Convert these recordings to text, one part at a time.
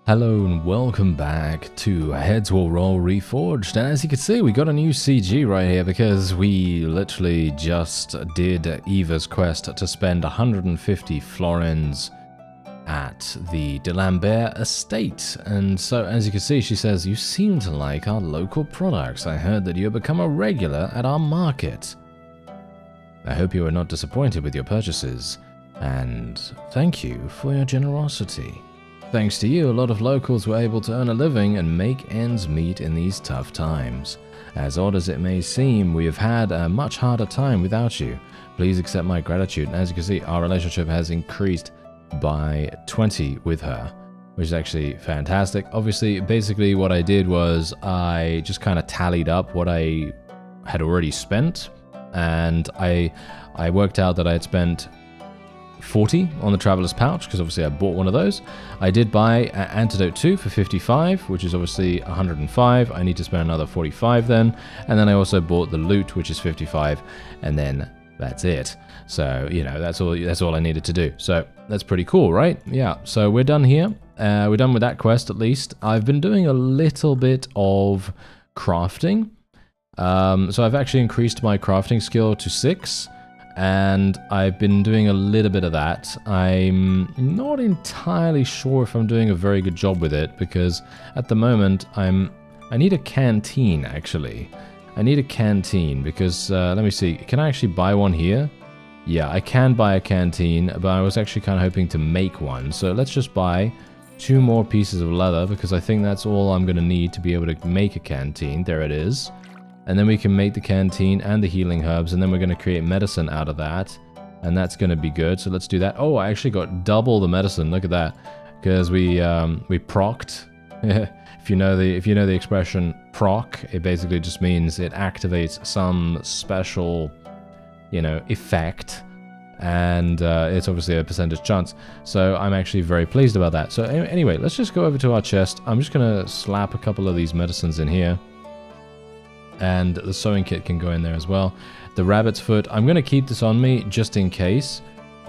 Hello and welcome back to Heads Will Roll Reforged, and as you can see we got a new CG right here because we literally just did Eva's quest to spend 150 florins at the D'Alembert estate. And so as you can see, she says, "You seem to like our local products. I heard that you have become a regular at our market. I hope you are not disappointed with your purchases, and thank you for your generosity. Thanks to you, a lot of locals were able to earn a living and make ends meet in these tough times. As odd as it may seem, we have had a much harder time without you. Please accept my gratitude." And as you can see, our relationship has increased by 20 with her, which is actually fantastic. Obviously, basically what I did was I just kind of tallied up what I had already spent, and I worked out that I had spent 40 on the Traveler's Pouch, because obviously I bought one of those. I did buy Antidote 2 for 55, which is obviously 105. I need to spend another 45 then. And then I also bought the loot, which is 55, and then that's it. So, you know, that's all I needed to do. So that's pretty cool, right? Yeah, so we're done here. We're done with that quest at least. I've been doing a little bit of crafting. So I've actually increased my crafting skill to 6. And I've been doing a little bit of that. I'm not entirely sure if I'm doing a very good job with it, because at the moment I need a canteen actually. I need a canteen because let me see, can I actually buy one here? Yeah, I can buy a canteen, but I was actually kind of hoping to make one. So let's just buy 2 more pieces of leather, because I think that's all I'm going to need to be able to make a canteen. There it is. And then we can make the canteen and the healing herbs, and then we're going to create medicine out of that, and that's going to be good. So let's do that. Oh, I actually got double the medicine. Look at that, because we procced. If you know the expression proc, it basically just means it activates some special, effect, and it's obviously a percentage chance. So I'm actually very pleased about that. So anyway, let's just go over to our chest. I'm just going to slap a couple of these medicines in here. And the sewing kit can go in there as well. The rabbit's foot, I'm going to keep this on me just in case,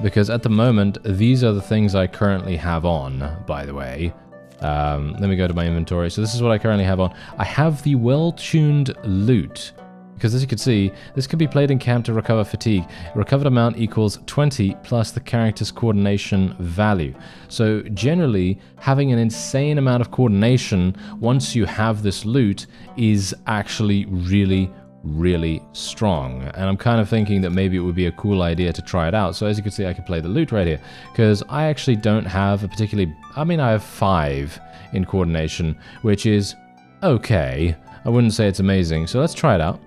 because at the moment, these are the things I currently have on, by the way. Let me go to my inventory. So this is what I currently have on. I have the well-tuned loot, because as you can see, this can be played in camp to recover fatigue. Recovered amount equals 20 plus the character's coordination value. So generally, having an insane amount of coordination once you have this loot is actually really, really strong. And I'm kind of thinking that maybe it would be a cool idea to try it out. So as you can see, I can play the loot right here, because I actually don't have a particularly... I have 5 in coordination, which is okay. I wouldn't say it's amazing. So let's try it out.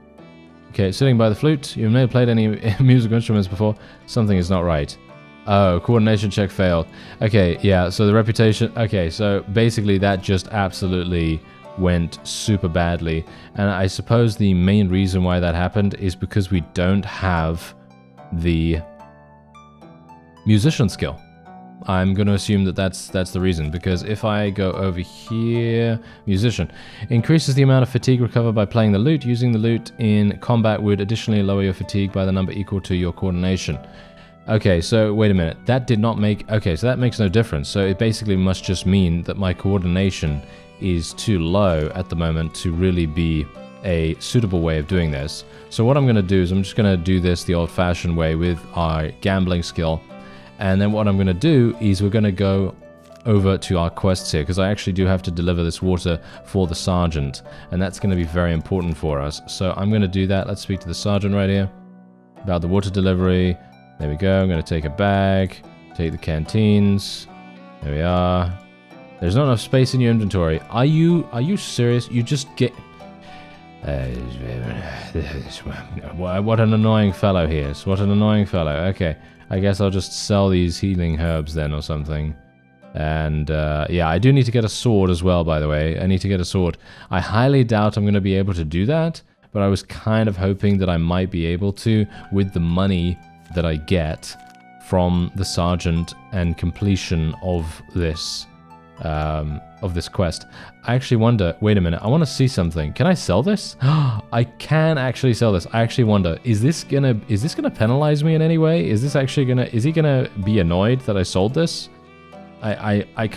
Okay, sitting by the flute. You may have played any musical instruments before. Something is not right. Oh, coordination check failed. Okay, yeah, so the reputation... Okay, so basically that just absolutely went super badly. And I suppose the main reason why that happened is because we don't have the musician skill. I'm going to assume that that's the reason, because if I go over here, musician, increases the amount of fatigue recovered by playing the lute. Using the lute in combat would additionally lower your fatigue by the number equal to your coordination. Okay, so wait a minute, that did not make... Okay, so that makes no difference. So it basically must just mean that my coordination is too low at the moment to really be a suitable way of doing this. So what I'm going to do is I'm just going to do this the old-fashioned way with our gambling skill. And then what I'm going to do is we're going to go over to our quests here, because I actually do have to deliver this water for the sergeant, and that's going to be very important for us. So I'm going to do that. Let's speak to the sergeant right here about the water delivery. There we go. I'm going to take a bag, take the canteens. There we are. There's not enough space in your inventory. Are you serious? You just get... what an annoying fellow he is. What an annoying fellow. Okay. I guess I'll just sell these healing herbs then or something. And yeah, I do need to get a sword as well, by the way. I need to get a sword. I highly doubt I'm going to be able to do that, but I was kind of hoping that I might be able to with the money that I get from the sergeant and completion of this quest. I actually wonder, wait a minute, I want to see something. Can I sell this? I can actually sell this. I actually wonder, is this gonna penalize me in any way? Is he gonna be annoyed that I sold this? I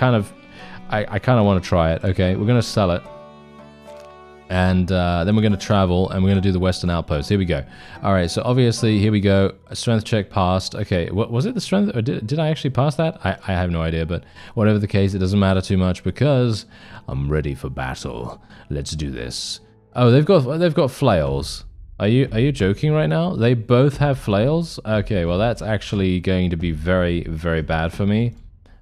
I kind of want to try it. Okay, we're going to sell it. And then we're going to travel, and we're going to do the Western Outpost. Here we go. All right, so obviously, here we go. A strength check passed. Okay, what was it, the strength? Or did I actually pass that? I have no idea, but whatever the case, it doesn't matter too much because I'm ready for battle. Let's do this. Oh, they've got flails. Are you joking right now? They both have flails? Okay, well, that's actually going to be very, very bad for me.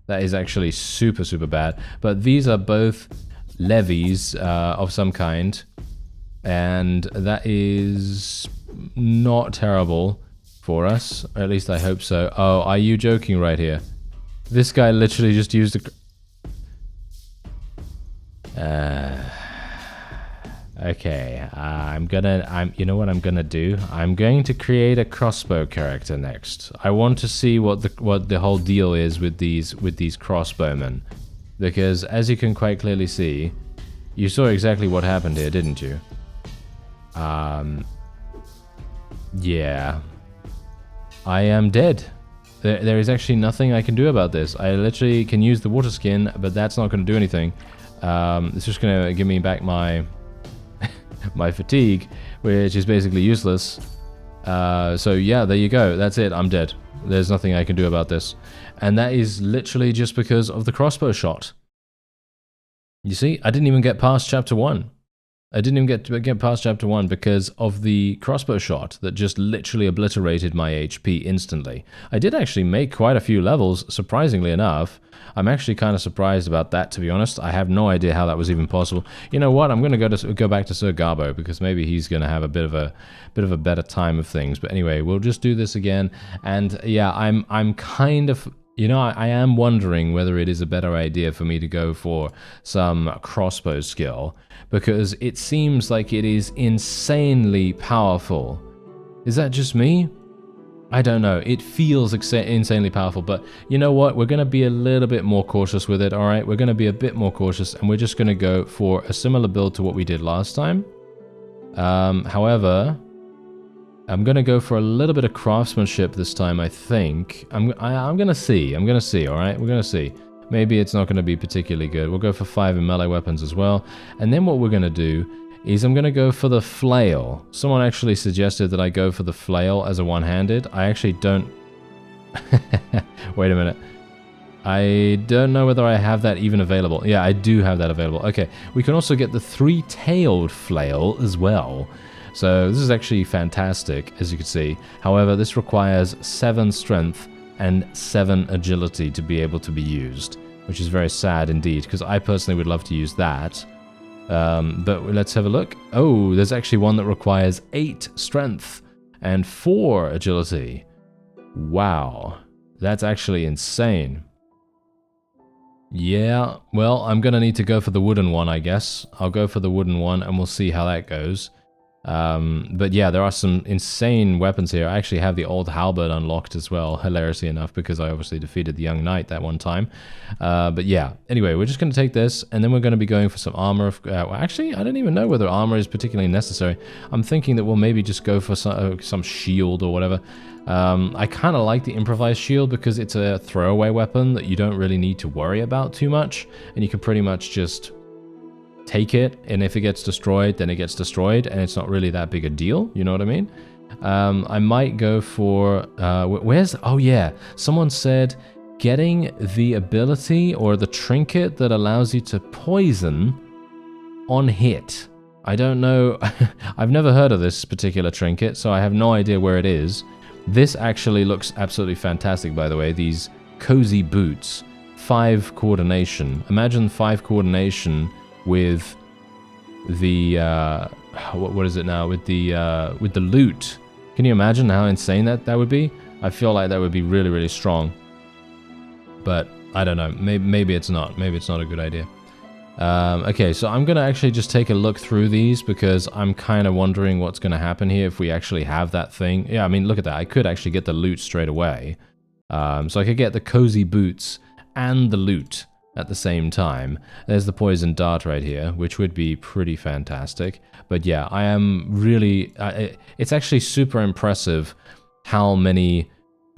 That is actually super, super bad. But these are both levies of some kind, and that is not terrible for us, or at least I hope so. Oh, are you joking right here? This guy literally just used a... okay, you know what I'm gonna do? I'm going to create a crossbow character next. I want to see what the whole deal is with these crossbowmen. Because, as you can quite clearly see, you saw exactly what happened here, didn't you? Yeah. I am dead. There is actually nothing I can do about this. I literally can use the water skin, but that's not going to do anything. It's just going to give me back my my fatigue, which is basically useless. So yeah, there you go. That's it. I'm dead. There's nothing I can do about this. And that is literally just because of the crossbow shot. You see, I didn't even get past chapter 1. I didn't even get past chapter 1 because of the crossbow shot that just literally obliterated my HP instantly. I did actually make quite a few levels, surprisingly enough. I'm actually kind of surprised about that, to be honest. I have no idea how that was even possible. You know what? I'm going to go back to Sir Garbo because maybe he's going to have a bit of a better time of things. But anyway, we'll just do this again. And yeah, I'm kind of... You know, I am wondering whether it is a better idea for me to go for some crossbow skill, because it seems like it is insanely powerful. Is that just me? I don't know. It feels insanely powerful, but you know what? We're going to be a little bit more cautious with it, all right? We're going to be a bit more cautious, and we're just going to go for a similar build to what we did last time. However... I'm gonna go for a little bit of craftsmanship this time, I think. I'm gonna see, alright? We're gonna see. Maybe it's not gonna be particularly good. We'll go for 5 in melee weapons as well. And then what we're gonna do is I'm gonna go for the flail. Someone actually suggested that I go for the flail as a one-handed. I actually don't... Wait a minute. I don't know whether I have that even available. Yeah, I do have that available. Okay, we can also get the 3-tailed flail as well. So this is actually fantastic, as you can see. However, this requires 7 strength and 7 agility to be able to be used, which is very sad indeed, because I personally would love to use that. But let's have a look. Oh, there's actually one that requires 8 strength and 4 agility. Wow, that's actually insane. Yeah, well, I'm going to need to go for the wooden one, I guess. I'll go for the wooden one, and we'll see how that goes. But yeah, there are some insane weapons here. I actually have the old halberd unlocked as well, hilariously enough, because I obviously defeated the young knight that one time. But yeah, anyway, we're just going to take this, and then we're going to be going for some armor. Well, actually, I don't even know whether armor is particularly necessary. I'm thinking that we'll maybe just go for some shield or whatever. I kind of like the improvised shield because it's a throwaway weapon that you don't really need to worry about too much, and you can pretty much just... take it, and if it gets destroyed, then it gets destroyed, and it's not really that big a deal, you know what I mean? I might go for, oh yeah, someone said getting the ability or the trinket that allows you to poison on hit. I don't know, I've never heard of this particular trinket, so I have no idea where it is. This actually looks absolutely fantastic, by the way, these cozy boots, 5 coordination. Imagine 5 coordination with the what is it now, with the loot. Can you imagine how insane that would be? I feel like that would be really, really strong, but I don't know, maybe it's not a good idea. Okay, so I'm gonna actually just take a look through these because I'm kind of wondering what's gonna happen here if we actually have that thing. Yeah, I mean, look at that. I could actually get the loot straight away, so I could get the cozy boots and the loot at the same time. There's the poison dart right here, which would be pretty fantastic. But yeah, I am really... it's actually super impressive how many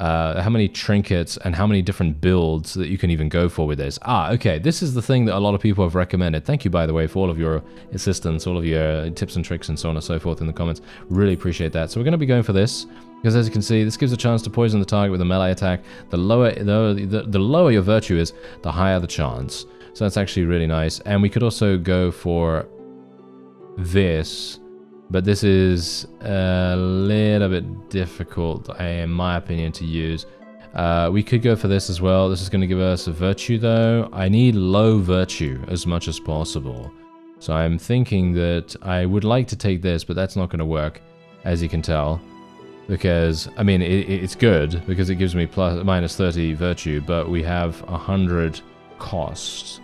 how many trinkets and how many different builds that you can even go for with this. Okay, this is the thing that a lot of people have recommended. Thank you, by the way, for all of your assistance, all of your tips and tricks and so on and so forth in the comments. Really appreciate that. So we're going to be going for this, because as you can see, this gives a chance to poison the target with a melee attack. The lower your virtue is, the higher the chance. So that's actually really nice. And we could also go for this, but this is a little bit difficult, in my opinion, to use. We could go for this as well. This is going to give us a virtue, though. I need low virtue as much as possible. So I'm thinking that I would like to take this, but that's not going to work, as you can tell. Because, I mean, it's good, because it gives me minus 30 virtue, but we have 100 costs,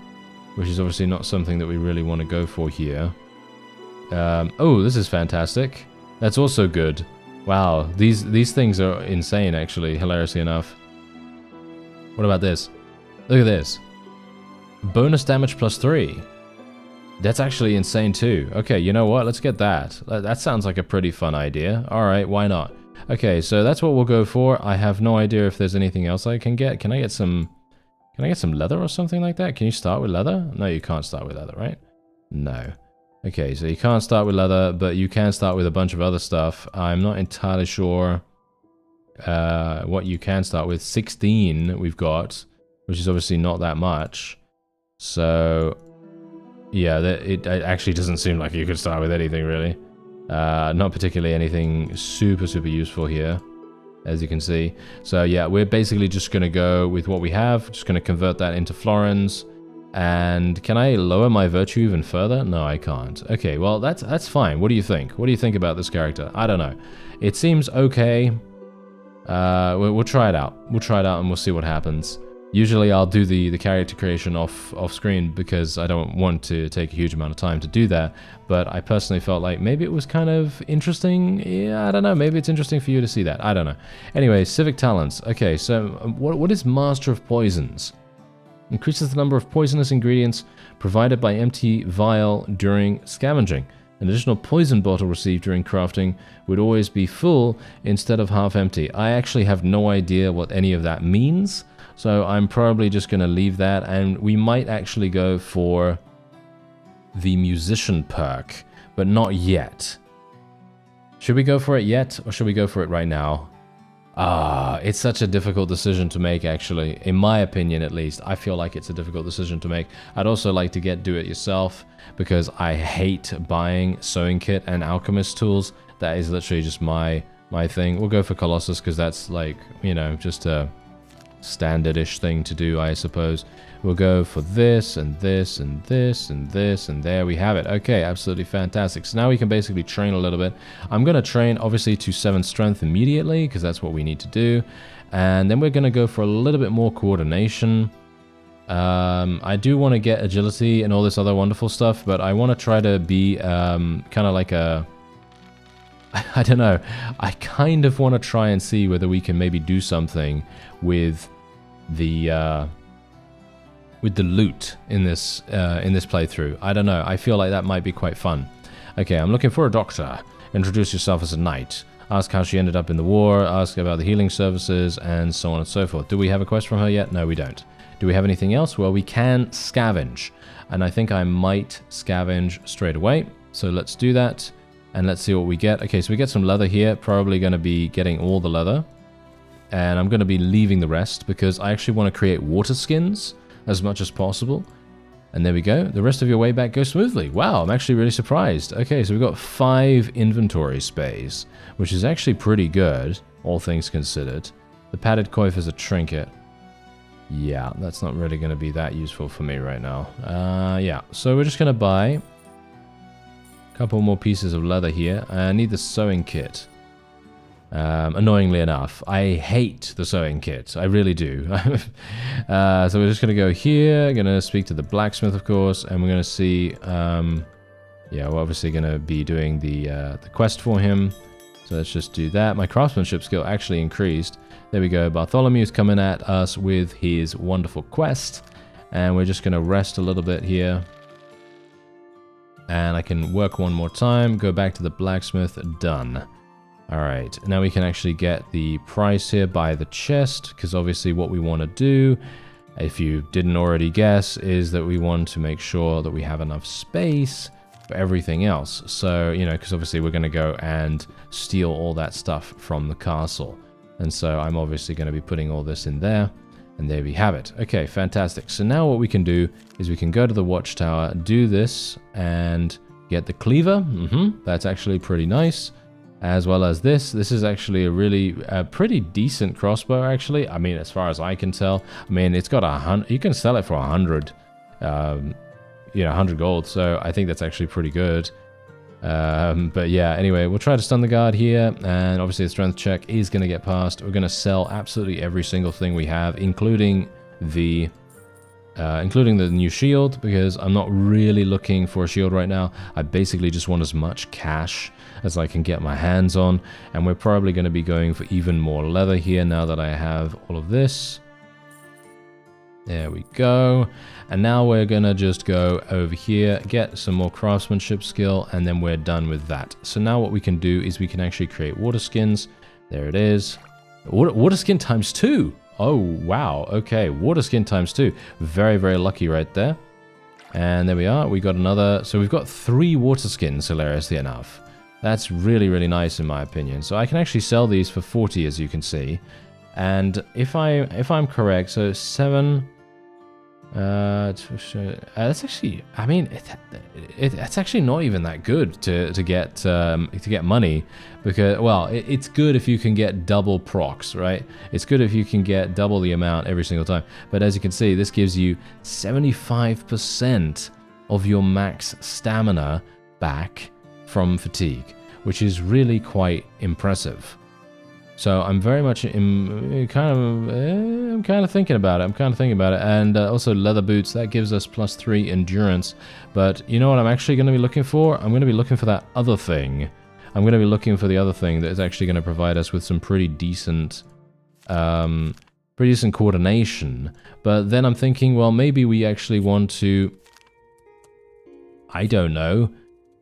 which is obviously not something that we really want to go for here. Oh, this is fantastic. That's also good. Wow, these things are insane, actually, hilariously enough. What about this? Look at this. Bonus damage plus 3. That's actually insane too. Okay, you know what? Let's get that. That sounds like a pretty fun idea. Alright, why not? Okay, so that's what we'll go for. I have no idea if there's anything else I can get. Can I get some leather or something like that? Can you start with leather? No, you can't start with leather, right? No. Okay, so you can't start with leather, but you can start with a bunch of other stuff. I'm not entirely sure what you can start with. 16 we've got, which is obviously not that much. So, yeah, it actually doesn't seem like you could start with anything, really. Not particularly anything super useful here, as you can see. So, yeah, we're basically just going to go with what we have. Just going to convert that into florins. And can I lower my virtue even further? No, I can't. Okay, well, that's fine. What do you think? What do you think about this character? I don't know. It seems okay. We'll try it out. We'll try it out and we'll see what happens. Usually I'll do the character creation off screen because I don't want to take a huge amount of time to do that. But I personally felt like maybe it was kind of interesting. Yeah, I don't know. Maybe it's interesting for you to see that. I don't know. Anyway, civic talents. Okay, so what is Master of Poisons? Increases the number of poisonous ingredients provided by empty vial during scavenging. An additional poison bottle received during crafting would always be full instead of half empty. I actually have no idea what any of that means, so I'm probably just going to leave that, and we might actually go for the musician perk, but not yet. Should we go for it yet, or should we go for it right now? It's such a difficult decision to make, actually. In my opinion, at least. I feel like it's a difficult decision to make. I'd also like to get do-it-yourself, because I hate buying sewing kit and alchemist tools. That is literally just my thing. We'll go for Colossus, because that's like, you know, just a standard-ish thing to do, I suppose. We'll go for this, and this, and this, and this, and there we have it. Okay, absolutely fantastic. So now we can basically train a little bit. I'm going to train, obviously, to 7 strength immediately, because that's what we need to do. And then we're going to go for a little bit more coordination. I do want to get agility and all this other wonderful stuff, but I want to try to be kind of like a... I don't know. I kind of want to try and see whether we can maybe do something with the loot in this playthrough. I don't know. I feel like that might be quite fun. Okay, I'm looking for a doctor. Introduce yourself as a knight. Ask how she ended up in the war. Ask about the healing services, and so on and so forth. Do we have a quest from her yet? No, we don't. Do we have anything else? Well, we can scavenge, and I think I might scavenge straight away. So let's do that, and let's see what we get. Okay, so we get some leather here. Probably going to be getting all the leather, and I'm going to be leaving the rest because I actually want to create water skins as much as possible. And there we go. The rest of your way back goes smoothly. Wow, I'm actually really surprised. Okay, so we've got 5 inventory space, which is actually pretty good, all things considered. The padded coif is a trinket. Yeah, that's not really going to be that useful for me right now. Yeah, so we're just going to buy a couple more pieces of leather here. I need the sewing kit. Annoyingly enough, I hate the sewing kit. I really do. So we're just going to go here, going to speak to the blacksmith, of course, and we're going to see, yeah, we're obviously going to be doing the quest for him. So let's just do that. My craftsmanship skill actually increased. There we go. Bartholomew's coming at us with his wonderful quest, and we're just going to rest a little bit here. And I can work one more time, go back to the blacksmith, done. All right, now we can actually get the price here by the chest, because obviously what we want to do, if you didn't already guess, is that we want to make sure that we have enough space for everything else. So, you know, because obviously we're going to go and steal all that stuff from the castle. And so I'm obviously going to be putting all this in there. And there we have it. Okay, fantastic. So now what we can do is we can go to the watchtower, do this, and get the cleaver. That's actually pretty nice. As well as this. This is actually a really pretty decent crossbow, actually. I mean, as far as I can tell. I mean, it's got 100. You can sell it for 100. You know, 100 gold. So I think that's actually pretty good. But yeah, anyway, we'll try to stun the guard here. And obviously the strength check is going to get passed. We're going to sell absolutely every single thing we have, including the new shield, because I'm not really looking for a shield right now. I basically just want as much cash as I can get my hands on, and we're probably going to be going for even more leather here now that I have all of this. There we go. And now we're going to just go over here, get some more craftsmanship skill, and then we're done with that. So now what we can do is we can actually create water skins. There it is. Water skin times 2. Oh, wow. Okay, water skin times 2. Very, very lucky right there. And there we are. We got another. So we've got 3 water skins, hilariously enough. That's really, really nice in my opinion. So I can actually sell these for 40, as you can see. And if I'm correct, so 7... that's actually, I mean, it's actually not even that good to get money, because, well, it's good if you can get double procs, right? It's good if you can get double the amount every single time. But as you can see, this gives you 75% of your max stamina back from fatigue, which is really quite impressive. So I'm very much I'm kind of thinking about it. And also leather boots, that gives us +3 endurance. But you know what I'm actually going to be looking for? I'm going to be looking for that other thing. I'm going to be looking for the other thing that is actually going to provide us with some pretty decent coordination. But then I'm thinking, well, maybe we actually want to, I don't know,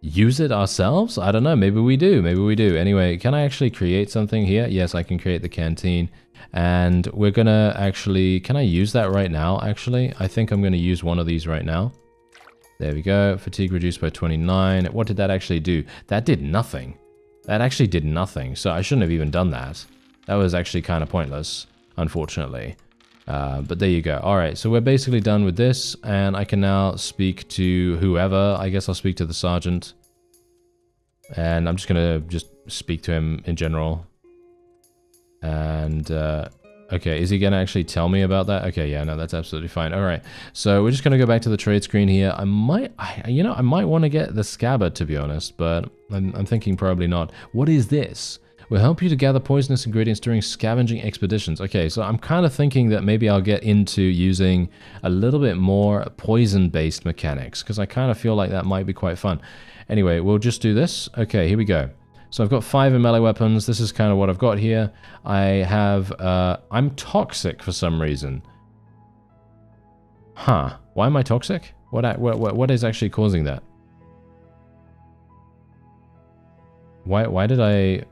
use it ourselves? I don't know. Maybe we do. Anyway, can I actually create something here? Yes, I can create the canteen. And we're going to actually... Can I use that right now, actually? I think I'm going to use one of these right now. There we go. Fatigue reduced by 29. What did that actually do? That did nothing. That actually did nothing. So I shouldn't have even done that. That was actually kind of pointless, unfortunately. But there you go. All right, so we're basically done with this, and I can now speak to whoever. I guess I'll speak to the sergeant, and I'm just gonna speak to him in general. And okay, is he gonna actually tell me about that? Okay, yeah, no, that's absolutely fine. All right, so we're just gonna go back to the trade screen here. I might want to get the scabbard, to be honest, but I'm thinking probably not. What is this? Will help you to gather poisonous ingredients during scavenging expeditions. Okay, so I'm kind of thinking that maybe I'll get into using a little bit more poison-based mechanics, because I kind of feel like that might be quite fun. Anyway, we'll just do this. Okay, here we go. So I've got 5 in melee weapons. This is kind of what I've got here. I have... I'm toxic for some reason. Huh. Why am I toxic? What is actually causing that? Why did I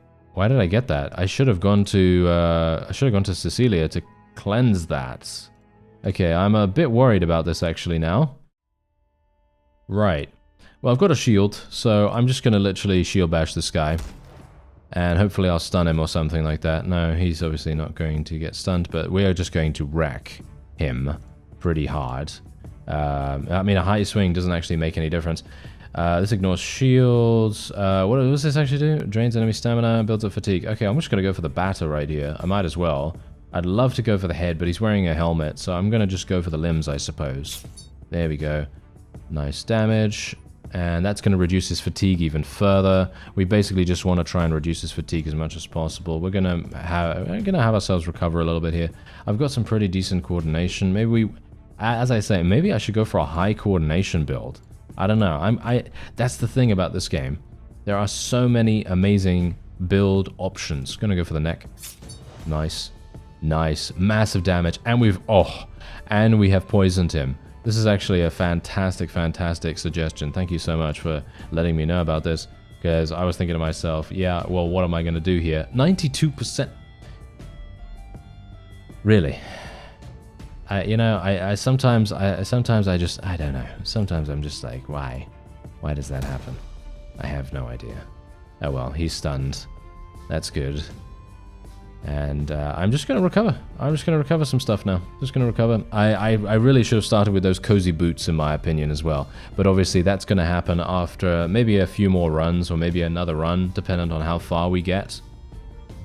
get that? I should have gone to Cecilia to cleanse that. Okay, I'm a bit worried about this actually now. Right. Well, I've got a shield, so I'm just gonna literally shield bash this guy. And hopefully I'll stun him or something like that. No, he's obviously not going to get stunned, but we are just going to wreck him pretty hard. I mean, a high swing doesn't actually make any difference. This ignores shields. What does this actually do? Drains enemy stamina, builds up fatigue. Okay, I'm just going to go for the batter right here. I might as well. I'd love to go for the head, but he's wearing a helmet, so I'm going to just go for the limbs, I suppose. There we go. Nice damage. And that's going to reduce his fatigue even further. We basically just want to try and reduce his fatigue as much as possible. We're going to have ourselves recover a little bit here. I've got some pretty decent coordination. Maybe we, as I say, maybe I should go for a high coordination build. I don't know. That's the thing about this game. There are so many amazing build options. Gonna go for the neck. Nice. Nice. Massive damage. And we have poisoned him. This is actually a fantastic, fantastic suggestion. Thank you so much for letting me know about this. Because I was thinking to myself, yeah, well, what am I going to do here? 92%. Really? You know, I sometimes I just, I don't know. Sometimes I'm just like, why? Why does that happen? I have no idea. Oh well, he's stunned. That's good. And I'm just going to recover. I'm just going to recover some stuff now. Just going to recover. I really should have started with those cozy boots, in my opinion, as well. But obviously, that's going to happen after maybe a few more runs, or maybe another run, depending on how far we get.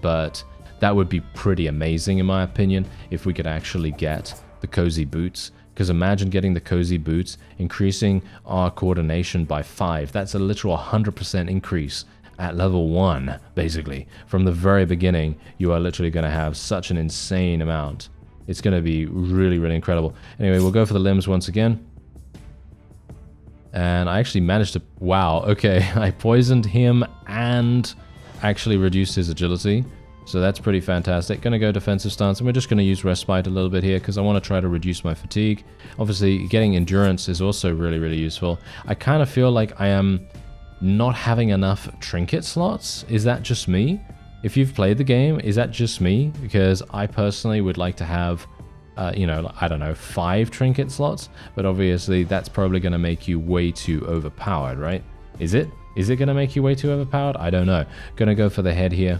But that would be pretty amazing, in my opinion, if we could actually get the cozy boots. Because imagine getting the cozy boots, increasing our coordination by 5. That's a literal 100% increase at level 1, basically. From the very beginning, you are literally going to have such an insane amount. It's going to be really, really incredible. Anyway, we'll go for the limbs once again. And I actually managed to... Wow, okay. I poisoned him and actually reduced his agility. So that's pretty fantastic. Going to go defensive stance, and we're just going to use respite a little bit here because I want to try to reduce my fatigue. Obviously, getting endurance is also really, really useful. I kind of feel like I am not having enough trinket slots. Is that just me? If you've played the game, is that just me? Because I personally would like to have, you know, I don't know, 5 trinket slots, but obviously that's probably going to make you way too overpowered, right? Is it? Is it going to make you way too overpowered? I don't know. Going to go for the head here.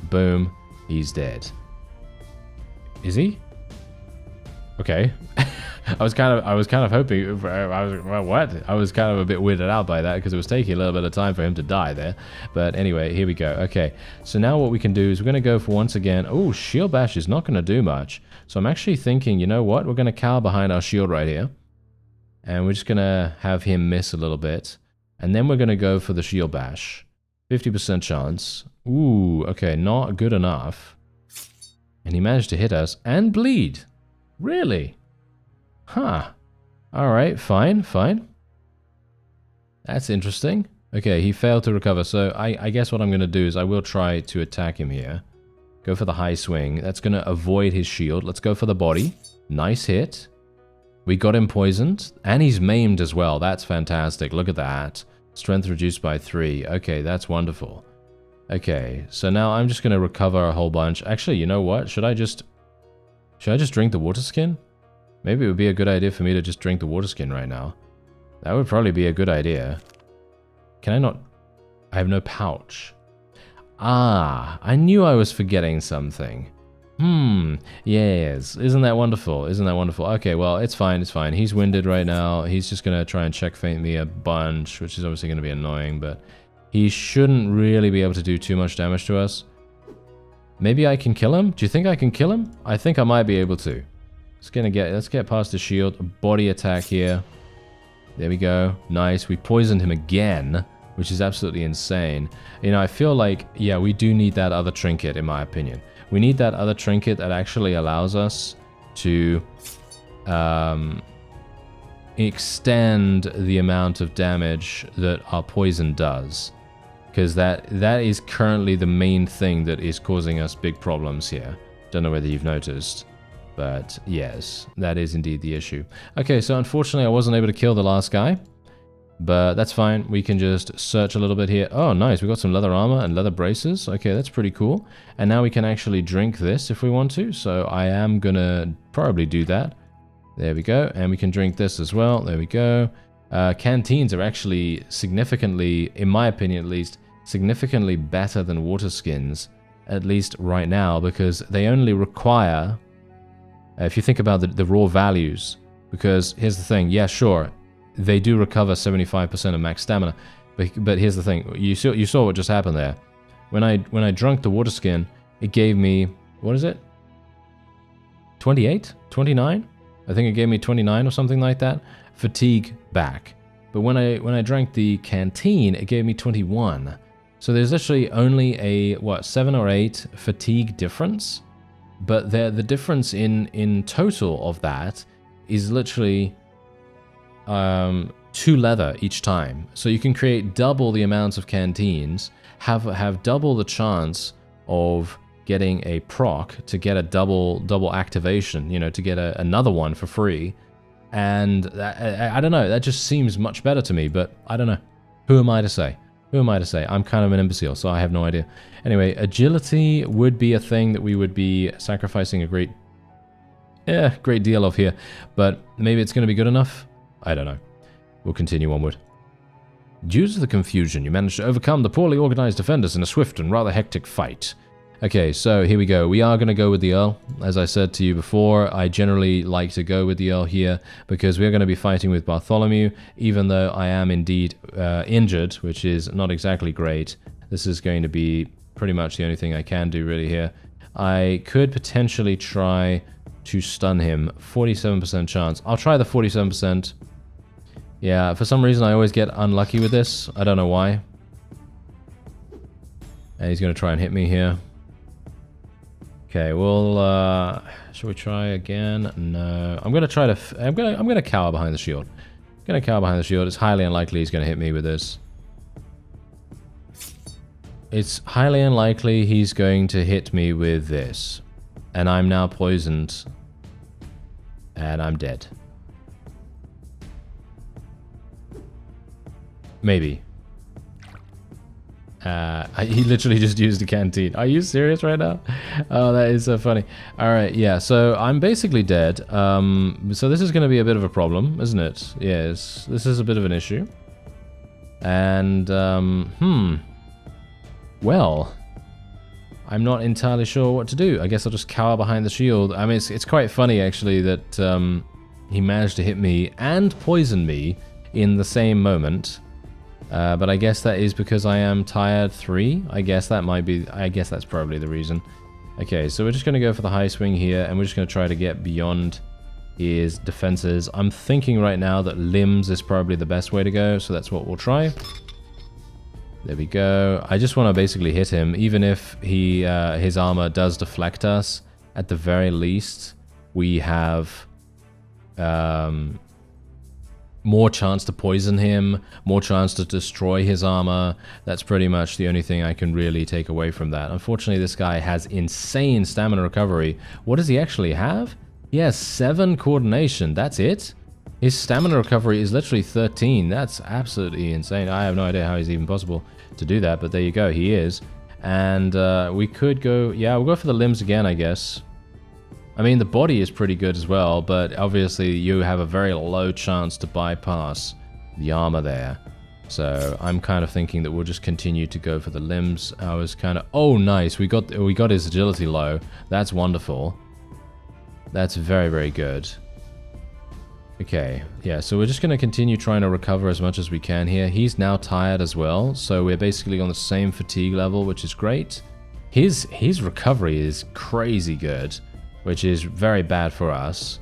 Boom. He's dead. Is he? Okay. I was kind of hoping. Well, what? I was kind of a bit weirded out by that because it was taking a little bit of time for him to die there. But anyway, here we go. Okay, so now what we can do is we're going to go for once again. Oh, shield bash is not going to do much. So I'm actually thinking, you know what? We're going to cower behind our shield right here, and we're just going to have him miss a little bit, and then we're going to go for the shield bash. 50% chance. Ooh, okay, not good enough. And he managed to hit us and bleed. Really? Huh. Alright, fine, fine. That's interesting. Okay, he failed to recover, so I guess what I'm going to do is I will try to attack him here. Go for the high swing. That's going to avoid his shield. Let's go for the body. Nice hit. We got him poisoned, and he's maimed as well. That's fantastic. Look at that. Strength reduced by 3. Okay, that's wonderful. Okay, so now I'm just going to recover a whole bunch. Actually, you know what? Should I just drink the water skin? Maybe it would be a good idea for me to just drink the water skin right now. That would probably be a good idea. Can I not? I have no pouch. Ah, I knew I was forgetting something. Yes. Isn't that wonderful? Isn't that wonderful? Okay, well, it's fine, it's fine. He's winded right now. He's just going to try and checkmate me a bunch, which is obviously going to be annoying, but he shouldn't really be able to do too much damage to us. Maybe I can kill him? Do you think I can kill him? I think I might be able to. Let's get past the shield. A body attack here. There we go. Nice. We poisoned him again, which is absolutely insane. You know, I feel like, yeah, we do need that other trinket, in my opinion. We need that other trinket that actually allows us to extend the amount of damage that our poison does. Because that is currently the main thing that is causing us big problems here. Don't know whether you've noticed. But yes, that is indeed the issue. Okay, so unfortunately I wasn't able to kill the last guy. But that's fine. We can just search a little bit here. Oh, nice. We got some leather armor and leather braces. Okay, that's pretty cool. And now we can actually drink this if we want to. So I am going to probably do that. There we go. And we can drink this as well. There we go. Canteens are actually significantly, in my opinion at least, significantly better than water skins. At least right now, because they only require... if you think about the raw values, because here's the thing, yeah, sure, they do recover 75% of max stamina, but here's the thing, you saw what just happened there. When I drank the water skin, it gave me, what is it? 28? 29? I think it gave me 29 or something like that. Fatigue back. But when I drank the canteen, it gave me 21. So there's literally only a, what, 7 or 8 fatigue difference? But the difference in total of that is literally 2 leather each time. So you can create double the amounts of canteens, have double the chance of getting a proc to get a double activation, you know, to get another one for free. And I don't know, that just seems much better to me, but I don't know. Who am I to say? Who am I to say? I'm kind of an imbecile, so I have no idea. Anyway, agility would be a thing that we would be sacrificing a great deal of here. But maybe it's going to be good enough? I don't know. We'll continue onward. Due to the confusion, you managed to overcome the poorly organized defenders in a swift and rather hectic fight. Okay, so here we go. We are going to go with the Earl. As I said to you before, I generally like to go with the Earl here because we're going to be fighting with Bartholomew, even though I am indeed injured, which is not exactly great. This is going to be pretty much the only thing I can do really here. I could potentially try to stun him. 47% chance. I'll try the 47%. Yeah, for some reason I always get unlucky with this. I don't know why. And he's going to try and hit me here. Okay, well, shall we try again? No. I'm gonna try to. I'm gonna cower behind the shield. I'm gonna cower behind the shield. It's highly unlikely he's gonna hit me with this. It's highly unlikely he's going to hit me with this, and I'm now poisoned, and I'm dead. Maybe. He literally just used a canteen. Are you serious right now? Oh, that is so funny. Alright, yeah, so I'm basically dead. So this is going to be a bit of a problem, isn't it? Yes, this is a bit of an issue. And, well, I'm not entirely sure what to do. I guess I'll just cower behind the shield. I mean, it's quite funny, actually, that he managed to hit me and poison me in the same moment. But I guess that is because I am tired 3. I guess that might be, I guess that's probably the reason. Okay, so we're just going to go for the high swing here, and we're just going to try to get beyond his defenses. I'm thinking right now that limbs is probably the best way to go, so that's what we'll try. There we go. I just want to basically hit him, even if he his armor does deflect us. At the very least, we have more chance to poison him, more chance to destroy his armor. That's pretty much the only thing I can really take away from that. Unfortunately, this guy has insane stamina recovery. What does he actually have? He has 7 coordination. That's it? His stamina recovery is literally 13. That's absolutely insane. I have no idea how it's even possible to do that, but there you go. He is. And we could go... Yeah, we'll go for the limbs again, I guess. I mean, the body is pretty good as well, but obviously you have a very low chance to bypass the armor there. So I'm kind of thinking that we'll just continue to go for the limbs. I was kind of... Oh, nice. We got his agility low. That's wonderful. That's very, very good. Okay, yeah, so we're just going to continue trying to recover as much as we can here. He's now tired as well, so we're basically on the same fatigue level, which is great. His recovery is crazy good, which is very bad for us.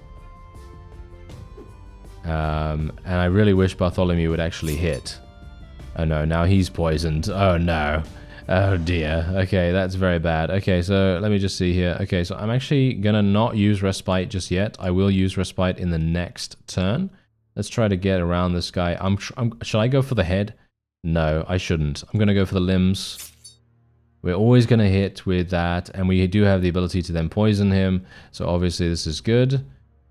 And I really wish Bartholomew would actually hit. Oh no, now he's poisoned. Oh no. Oh dear. Okay, that's very bad. Okay, so let me just see here. Okay, so I'm actually gonna not use Respite just yet. I will use Respite in the next turn. Let's try to get around this guy. Should I go for the head? No, I shouldn't. I'm gonna go for the limbs. We're always going to hit with that, and we do have the ability to then poison him, so obviously this is good.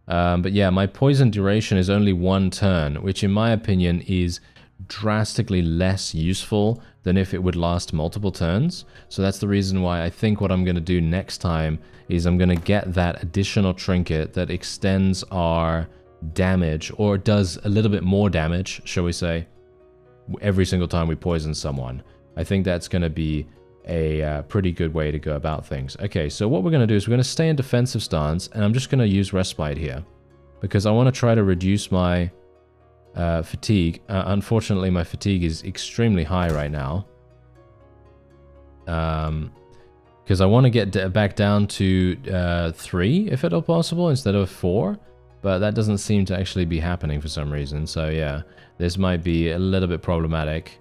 But yeah, my poison duration is only 1 turn, which in my opinion is drastically less useful than if it would last multiple turns. So that's the reason why I think what I'm going to do next time is I'm going to get that additional trinket that extends our damage, or does a little bit more damage, shall we say, every single time we poison someone. I think that's going to be a pretty good way to go about things. Okay, so what we're going to do is we're going to stay in defensive stance, and I'm just going to use Respite here because I want to try to reduce my fatigue. Unfortunately, my fatigue is extremely high right now because I want to get back down to 3 if at all possible instead of 4, but that doesn't seem to actually be happening for some reason. So yeah, this might be a little bit problematic.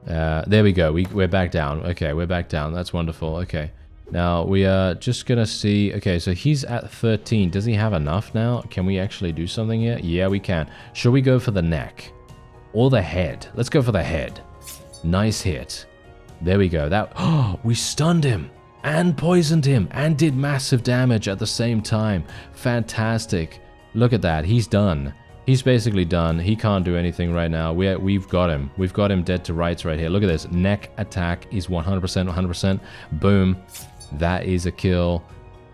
There we go. We're back down. Okay, we're back down. That's wonderful. Okay. Now, we are just going to see... Okay, so he's at 13. Does he have enough now? Can we actually do something here? Yeah, we can. Should we go for the neck? Or the head? Let's go for the head. Nice hit. There we go. That... Oh, we stunned him and poisoned him and did massive damage at the same time. Fantastic. Look at that. He's done. He's basically done. He can't do anything right now. We've got him. We've got him dead to rights right here. Look at this. Neck attack is 100%, 100%. Boom. That is a kill.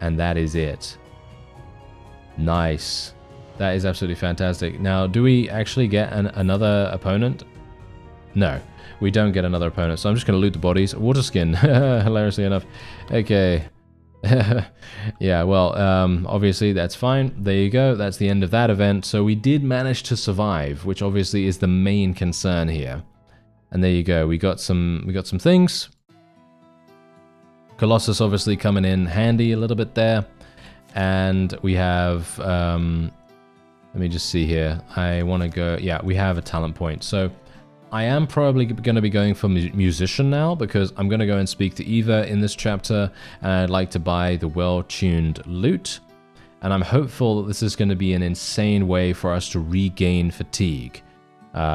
And that is it. Nice. That is absolutely fantastic. Now, do we actually get another opponent? No, we don't get another opponent. So I'm just going to loot the bodies. Water skin. Hilariously enough. Okay. Yeah, well, obviously that's fine. There you go. That's the end of that event. So we did manage to survive, which obviously is the main concern here. And there you go. We got some things. Colossus obviously coming in handy a little bit there. And we have let me just see here. I want to go, yeah, we have a talent point. So I am probably going to be going for musician now, because I'm going to go and speak to Eva in this chapter, and I'd like to buy the well-tuned lute. And I'm hopeful that this is going to be an insane way for us to regain fatigue,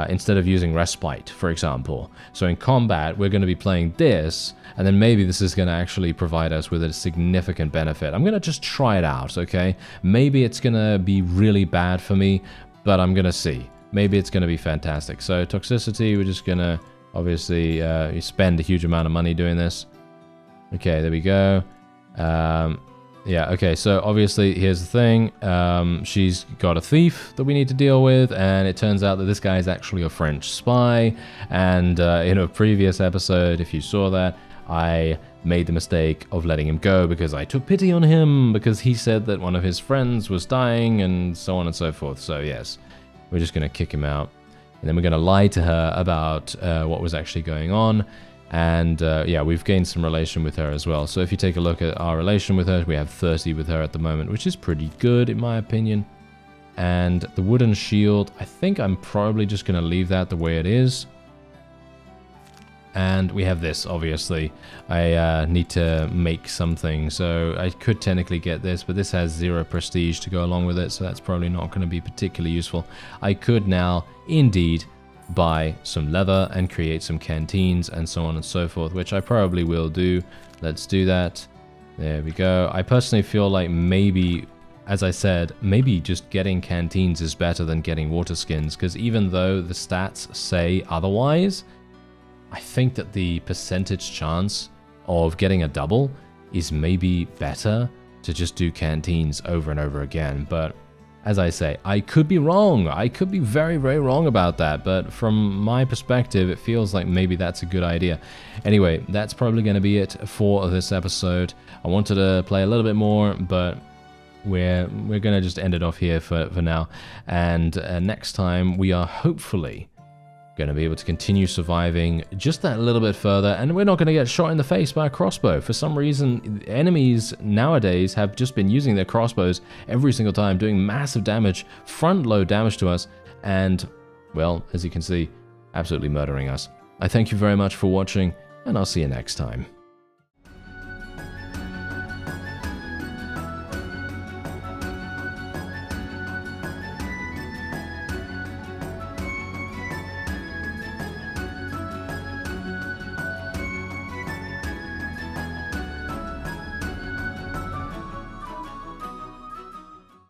instead of using respite, for example. So in combat, we're going to be playing this, and then maybe this is going to actually provide us with a significant benefit. I'm going to just try it out, okay? Maybe it's going to be really bad for me, but I'm going to see. Maybe it's going to be fantastic. So toxicity, we're just going to obviously spend a huge amount of money doing this. Okay, there we go. Yeah, okay, so obviously here's the thing. She's got a thief that we need to deal with, and it turns out that this guy is actually a French spy. And in a previous episode, if you saw that, I made the mistake of letting him go because I took pity on him because he said that one of his friends was dying and so on and so forth. So yes. We're just going to kick him out. And then we're going to lie to her about what was actually going on. And yeah, we've gained some relation with her as well. So if you take a look at our relation with her, we have 30 with her at the moment, which is pretty good in my opinion. And the wooden shield, I think I'm probably just going to leave that the way it is. And we have this, obviously. I need to make something, so I could technically get this, but this has 0 prestige to go along with it, so that's probably not going to be particularly useful. I could now, indeed, buy some leather and create some canteens and so on and so forth, which I probably will do. Let's do that. There we go. I personally feel like maybe, as I said, maybe just getting canteens is better than getting water skins, because even though the stats say otherwise, I think that the percentage chance of getting a double is maybe better to just do canteens over and over again. But as I say, I could be wrong. I could be very, very wrong about that. But from my perspective, it feels like maybe that's a good idea. Anyway, that's probably going to be it for this episode. I wanted to play a little bit more, but we're going to just end it off here for now. And next time, we are hopefully going to be able to continue surviving just that little bit further, and we're not going to get shot in the face by a crossbow. For some reason, enemies nowadays have just been using their crossbows every single time, doing massive damage, front load damage to us, and, well, as you can see, absolutely murdering us. I thank you very much for watching, and I'll see you next time.